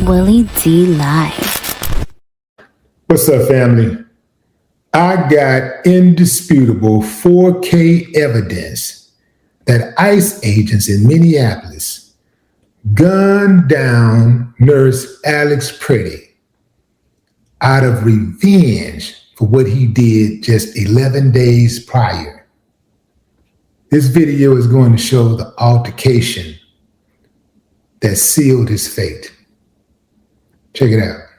Willie D Live. What's up, family? I got indisputable 4K evidence that ICE agents in Minneapolis gunned down nurse Alex Pretti out of revenge for what he did just 11 days prior. This video is going to show the altercation that sealed his fate. Check it out.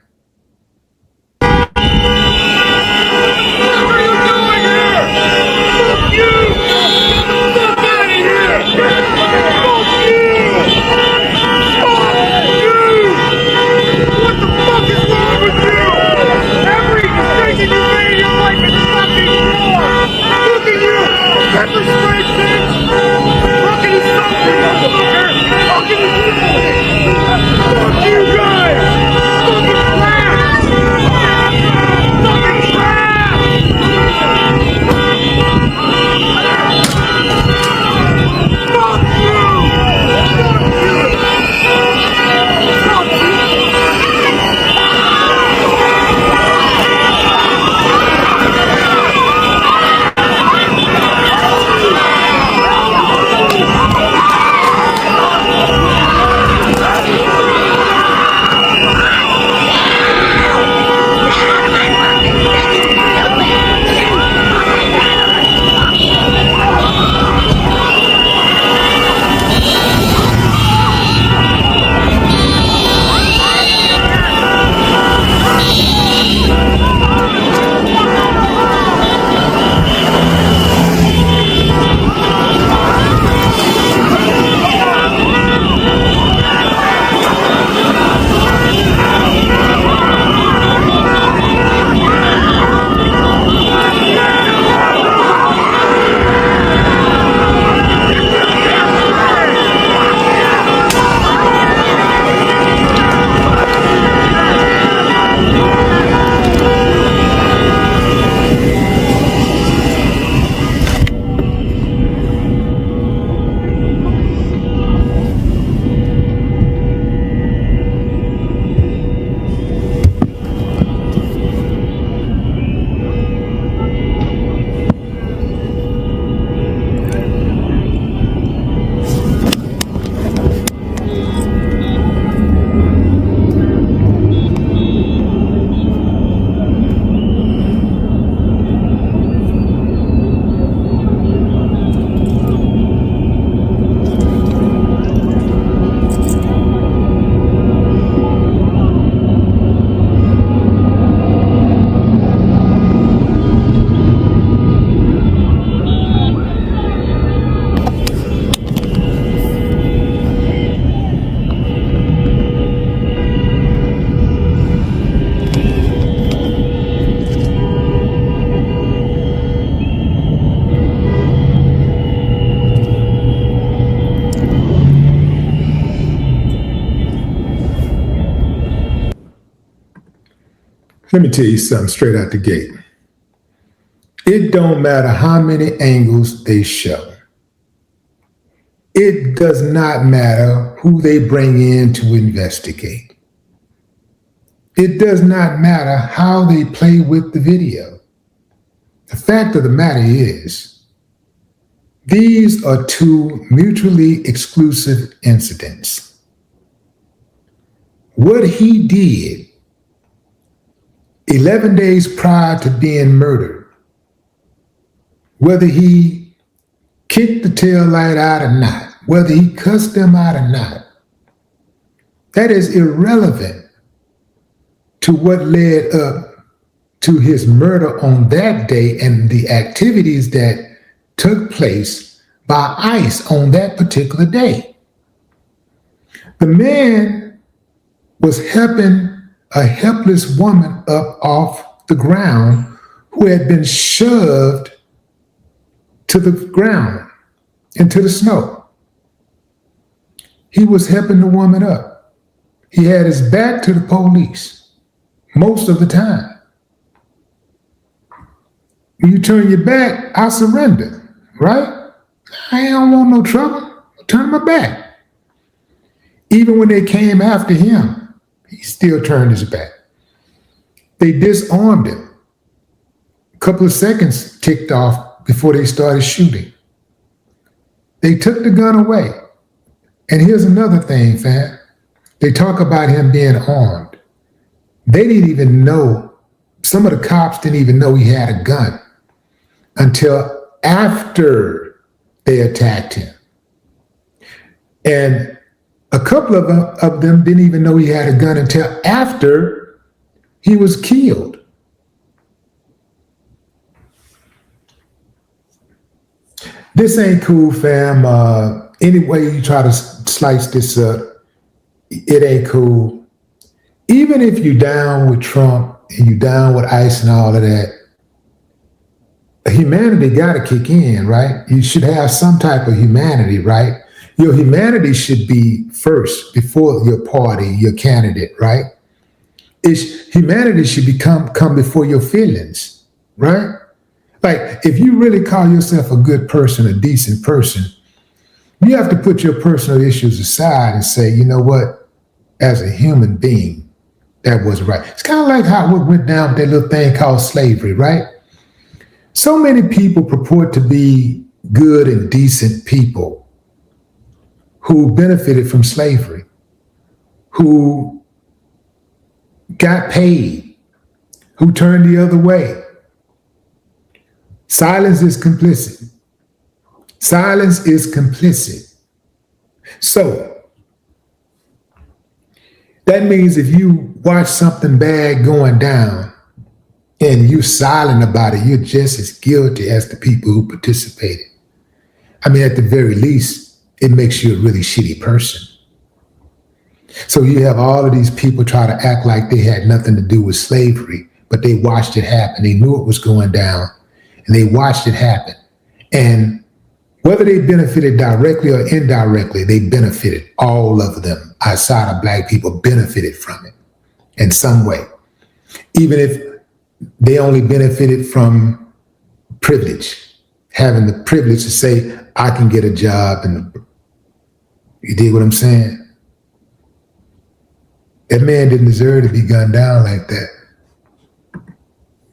Let me tell you something straight out the gate. It don't matter how many angles they show. It does not matter who they bring in to investigate. It does not matter how they play with the video. The fact of the matter is, these are two mutually exclusive incidents. What he did 11 days prior to being murdered, whether he kicked the taillight out or not, whether he cussed them out or not, that is irrelevant to what led up to his murder on that day and the activities that took place by ICE on that particular day. The man was helping a helpless woman up off the ground who had been shoved to the ground into the snow. He was helping the woman up. He had his back to the police most of the time. When you turn your back, I surrender, right? I don't want no trouble. I turn my back. Even when they came after him, He still turned his back. They disarmed him. A couple of seconds ticked off before they started shooting. They took the gun away. And here's another thing, fam. They talk about him being armed. They didn't even know, some of the cops didn't even know he had a gun until after they attacked him. And a couple of them didn't even know he had a gun until after he was killed. This ain't cool, fam. Any way you try to slice this up, it ain't cool. Even if you down with Trump and you down with ICE and all of that, humanity got to kick in, right? You should have some type of humanity, right? Your humanity should be first before your party, your candidate, right? Humanity should come before your feelings, right? Like, if you really call yourself a good person, a decent person, you have to put your personal issues aside and say, you know what, as a human being, that was right. It's kind of like how it went down with that little thing called slavery, right? So many people purport to be good and decent people who benefited from slavery, who got paid, who turned the other way. Silence is complicit. Silence is complicit. So that means if you watch something bad going down and you're silent about it, you're just as guilty as the people who participated. I mean, at the very least, it makes you a really shitty person. So you have all of these people try to act like they had nothing to do with slavery, but they watched it happen. They knew it was going down, and they watched it happen. And whether they benefited directly or indirectly, they benefited. All of them, outside of Black people, benefited from it in some way. Even if they only benefited from privilege, having the privilege to say, I can get a job. And you dig what I'm saying? That man didn't deserve to be gunned down like that.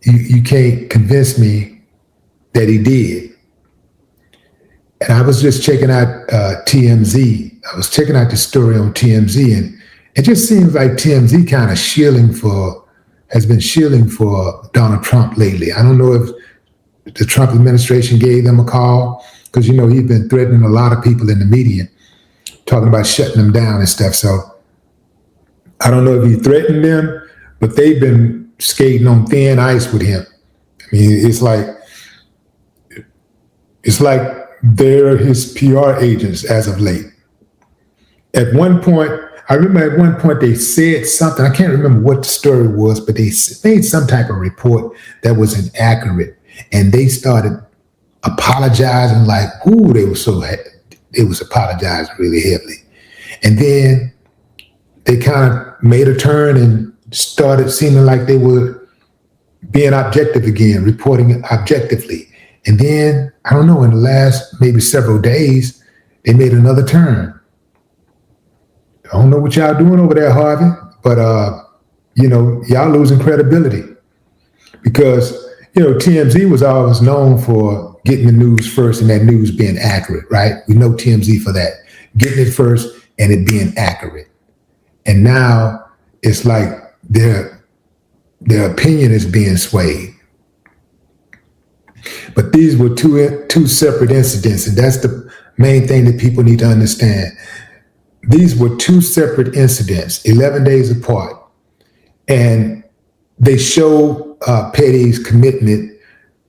You can't convince me that he did. And I was just checking out TMZ. I was checking out the story on TMZ, and it just seems like TMZ kind of has been shielding for Donald Trump lately. I don't know if the Trump administration gave them a call, because, you know, he's been threatening a lot of people in the media, talking about shutting them down and stuff. So I don't know if he threatened them, but they've been skating on thin ice with him. I mean, it's like they're his PR agents as of late. At one point, I remember at one point they said something, I can't remember what the story was, but they made some type of report that was inaccurate. And they started apologizing like, ooh, they was apologizing really heavily. And then they kind of made a turn and started seeming like they were being objective again, reporting objectively. And then, I don't know, in the last maybe several days, they made another turn. I don't know what y'all doing over there, Harvey, but, y'all losing credibility because, TMZ was always known for getting the news first and that news being accurate, right? We know TMZ for that, getting it first and it being accurate. And now it's like their opinion is being swayed. But these were two separate incidents, and that's the main thing that people need to understand. These were two separate incidents, 11 days apart, and they show Petty's commitment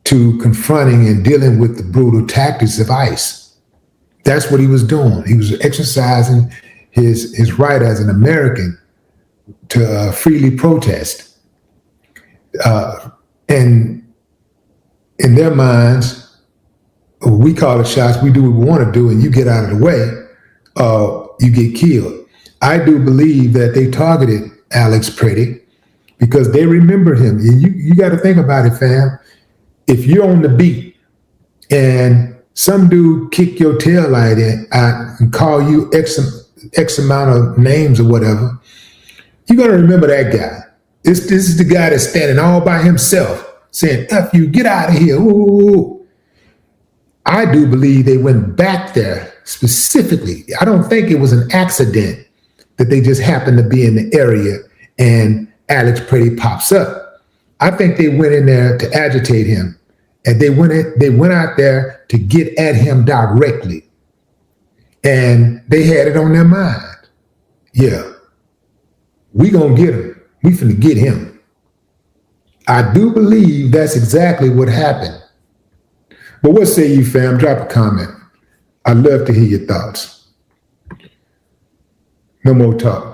to confronting and dealing with the brutal tactics of ICE. That's what he was doing. He was exercising his right as an American to freely protest. And in their minds, we call it shots, we do what we want to do, and you get out of the way, you get killed. I do believe that they targeted Alex Pretti because they remember him. You got to think about it, fam. If you're on the beat and some dude kick your taillight in and call you X amount of names or whatever, You're going to remember that guy. This is the guy that's standing all by himself saying, F you, get out of here. Ooh. I do believe they went back there specifically. I don't think it was an accident that they just happened to be in the area and Alex Pretti pops up. I think they went in there to agitate him, and they went out there to get at him directly. And they had it on their mind. Yeah, we gonna get him. We finna get him. I do believe that's exactly what happened. But what say you, fam? Drop a comment. I'd love to hear your thoughts. No more talk.